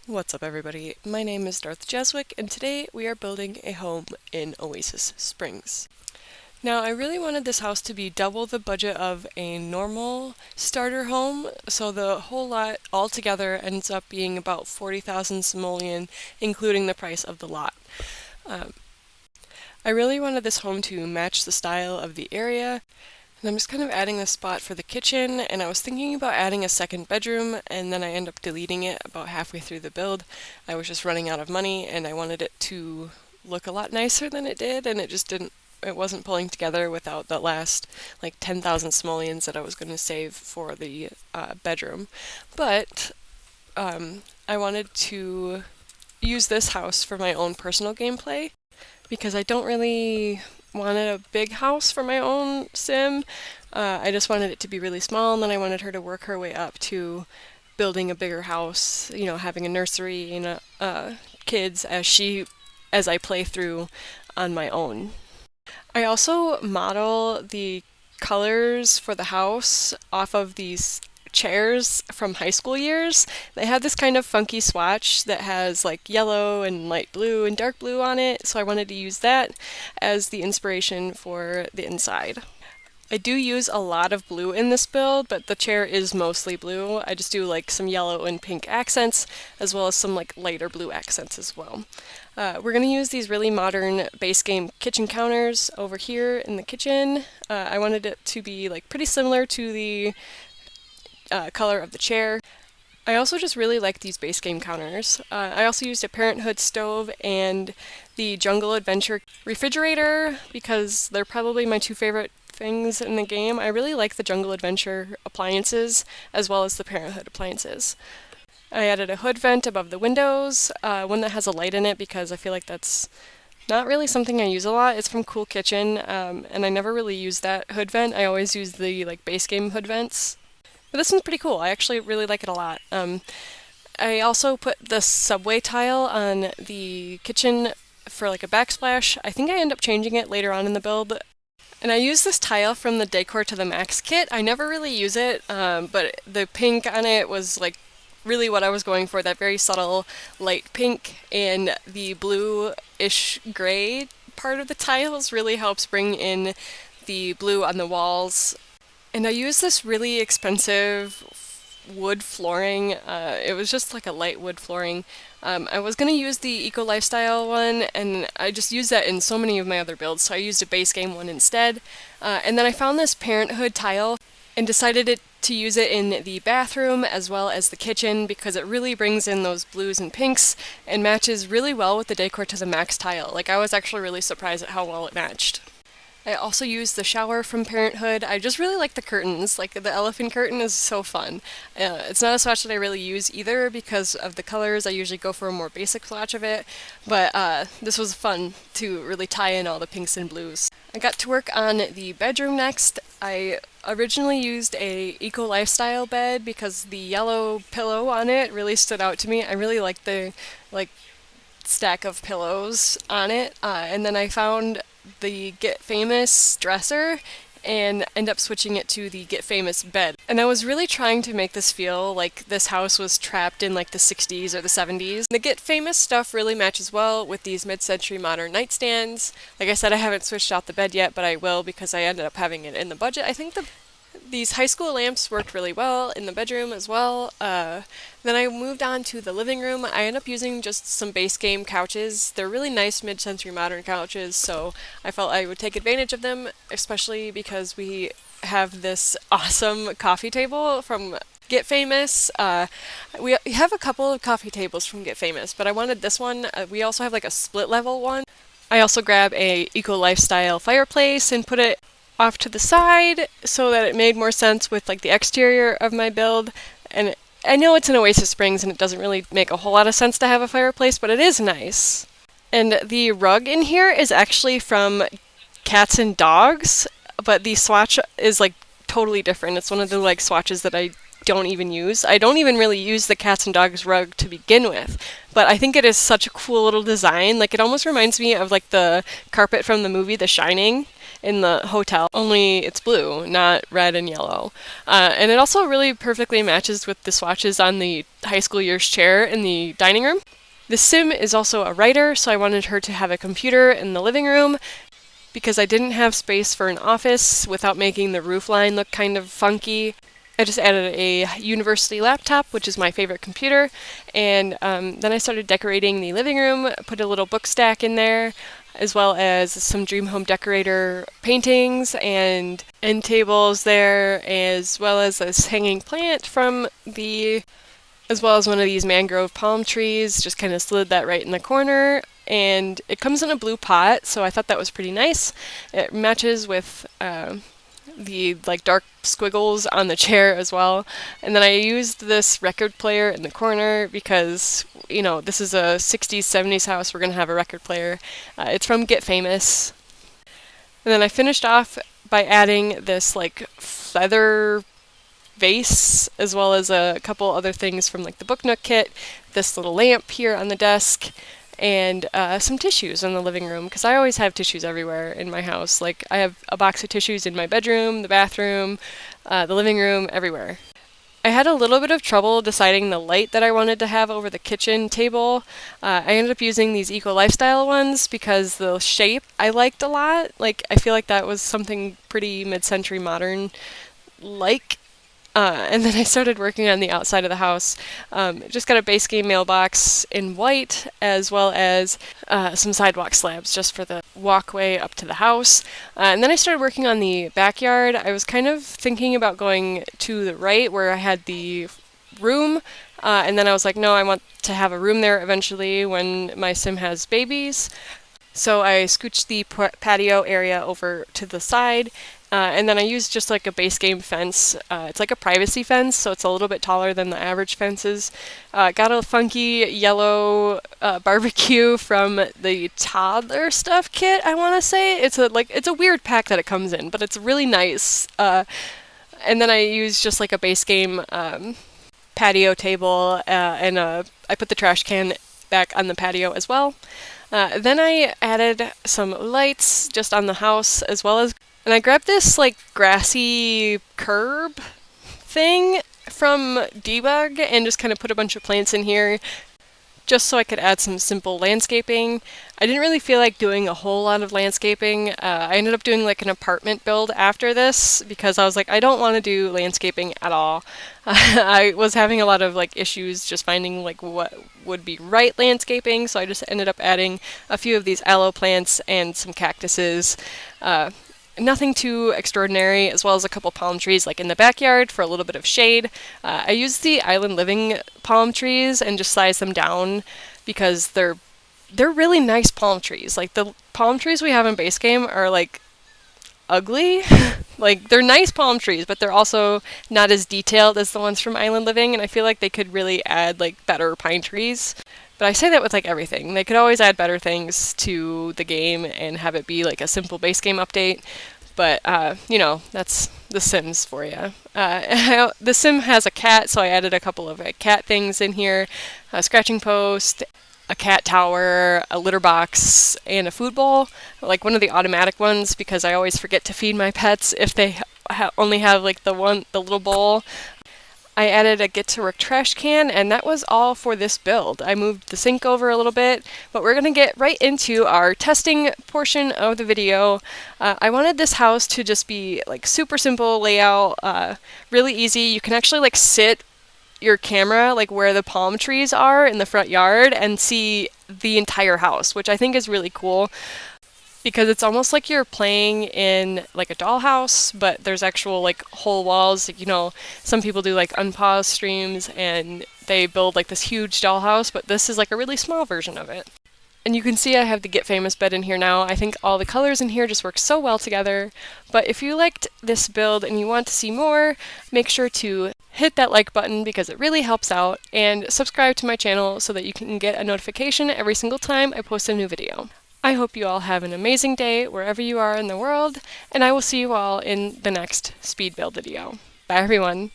What's up, everybody? My name is Darth Jeswick, and today we are building a home in Oasis Springs. Now, I really wanted this house to be double the budget of a normal starter home, so the whole lot altogether ends up being about 40,000 simoleon, including the price of the lot. Um, I really wanted this home to match the style of the area, and I'm just kind of adding the spot for the kitchen, and I was thinking about adding a second bedroom, and then I end up deleting it about halfway through the build. I was just running out of money, and I wanted it to look a lot nicer than it did, and it wasn't pulling together without the last like 10,000 simoleons that I was going to save for the bedroom. But I wanted to use this house for my own personal gameplay because I don't really wanted a big house for my own sim. I just wanted it to be really small, and then I wanted her to work her way up to building a bigger house, having a nursery and kids as I play through on my own. I also model the colors for the house off of these chairs from high school years. They have this kind of funky swatch that has like yellow and light blue and dark blue on it, so I wanted to use that as the inspiration for the inside. I do use a lot of blue in this build, but the chair is mostly blue. I just do like some yellow and pink accents, as well as some like lighter blue accents as well. We're going to use these really modern base game kitchen counters over here in the kitchen. I wanted it to be like pretty similar to the color of the chair. I also just really like these base game counters. I also used a Parenthood stove and the Jungle Adventure refrigerator because they're probably my two favorite things in the game. I really like the Jungle Adventure appliances as well as the Parenthood appliances. I added a hood vent above the windows, one that has a light in it because I feel like that's not really something I use a lot. It's from Cool Kitchen, and I never really use that hood vent. I always use the like base game hood vents. But this one's pretty cool. I actually really like it a lot. I also put the subway tile on the kitchen for like a backsplash. I think I end up changing it later on in the build. And I use this tile from the Decor to the Max kit. I never really use it, but the pink on it was like really what I was going for, that very subtle light pink, and the blue-ish gray part of the tiles really helps bring in the blue on the walls. And I used this really expensive wood flooring. It was just like a light wood flooring. I was going to use the Eco Lifestyle one, and I just used that in so many of my other builds, so I used a base game one instead. And then I found this Parenthood tile and decided to use it in the bathroom as well as the kitchen because it really brings in those blues and pinks and matches really well with the Decor to the Max tile. Like, I was actually really surprised at how well it matched. I also used the shower from Parenthood. I just really like the curtains. Like the elephant curtain is so fun. It's not a swatch that I really use either because of the colors. I usually go for a more basic swatch of it, but this was fun to really tie in all the pinks and blues. I got to work on the bedroom next. I originally used a Eco Lifestyle bed because the yellow pillow on it really stood out to me. I really like the like stack of pillows on it, and then I found the Get Famous dresser and end up switching it to the Get Famous bed. And I was really trying to make this feel like this house was trapped in like the 60s or the 70s. The Get Famous stuff really matches well with these mid-century modern nightstands. Like I said, I haven't switched out the bed yet, but I will because I ended up having it in the budget. I think these high school lamps worked really well in the bedroom as well. Then I moved on to the living room. I ended up using just some base game couches. They're really nice mid-century modern couches, so I felt I would take advantage of them, especially because we have this awesome coffee table from Get Famous. We have a couple of coffee tables from Get Famous, but I wanted this one. We also have like a split level one. I also grabbed a Eco Lifestyle fireplace and put it off to the side so that it made more sense with like the exterior of my build. And I know it's in Oasis Springs and it doesn't really make a whole lot of sense to have a fireplace, but it is nice. And the rug in here is actually from Cats and Dogs, but the swatch is like totally different. It's one of the like swatches that I don't even use. I don't even really use the Cats and Dogs rug to begin with, but I think it is such a cool little design. Like, it almost reminds me of like the carpet from the movie The Shining. in the hotel, only it's blue, not red and yellow. And it also really perfectly matches with the swatches on the high school year's chair in the dining room. The Sim is also a writer, so I wanted her to have a computer in the living room because I didn't have space for an office without making the roofline look kind of funky. I just added a university laptop, which is my favorite computer, and then I started decorating the living room, put a little book stack in there, as well as some Dream Home Decorator paintings and end tables there, as well as this hanging plant as well as one of these mangrove palm trees, just kind of slid that right in the corner. And it comes in a blue pot, so I thought that was pretty nice. It matches with the dark squiggles on the chair as well. And then I used this record player in the corner because, this is a 60s, 70s house. We're going to have a record player. It's from Get Famous. And then I finished off by adding this feather vase, as well as a couple other things from the Book Nook kit, this little lamp here on the desk, and some tissues in the living room, because I always have tissues everywhere in my house. I have a box of tissues in my bedroom, the bathroom, the living room, everywhere. I had a little bit of trouble deciding the light that I wanted to have over the kitchen table. I ended up using these Eco Lifestyle ones because the shape I liked a lot. I feel like that was something pretty mid-century modern and then I started working on the outside of the house. Just got a base game mailbox in white, as well as some sidewalk slabs just for the walkway up to the house. And then I started working on the backyard. I was kind of thinking about going to the right where I had the room. And then I was like, no, I want to have a room there eventually when my Sim has babies. So I scooched the patio area over to the side. And then I used just a base game fence. It's a privacy fence, so it's a little bit taller than the average fences. Got a funky yellow barbecue from the toddler stuff kit, I want to say. It's a weird pack that it comes in, but it's really nice. And then I used just a base game patio table, and I put the trash can back on the patio as well. Then I added some lights just on the house, and I grabbed this grassy curb thing from Debug and just kind of put a bunch of plants in here just so I could add some simple landscaping. I didn't really feel like doing a whole lot of landscaping. I ended up doing an apartment build after this because I was I don't want to do landscaping at all. I was having a lot of issues just finding what would be right landscaping, so I just ended up adding a few of these aloe plants and some cactuses. Nothing too extraordinary, as well as a couple palm trees in the backyard for a little bit of shade. I used the Island Living palm trees and just sized them down because they're really nice palm trees. The palm trees we have in base game are ugly. They're nice palm trees, but they're also not as detailed as the ones from Island Living, and I feel like they could really add better pine trees. But I say that with everything. They could always add better things to the game and have it be a simple base game update. But, that's The Sims for you. The Sim has a cat, so I added a couple of cat things in here. A scratching post, a cat tower, a litter box, and a food bowl. One of the automatic ones because I always forget to feed my pets if they only have the little bowl. I added a Get to Work trash can, and that was all for this build. I moved the sink over a little bit, but we're going to get right into our testing portion of the video. I wanted this house to just be super simple layout, really easy. You can actually sit your camera where the palm trees are in the front yard and see the entire house, which I think is really cool. Because it's almost like you're playing in a dollhouse, but there's actual whole walls. Some people do unpause streams and they build this huge dollhouse, but this is a really small version of it. And you can see I have the Get Famous bed in here now. I think all the colors in here just work so well together. But if you liked this build and you want to see more, make sure to hit that like button because it really helps out, and subscribe to my channel so that you can get a notification every single time I post a new video. I hope you all have an amazing day wherever you are in the world, and I will see you all in the next speed build video. Bye everyone!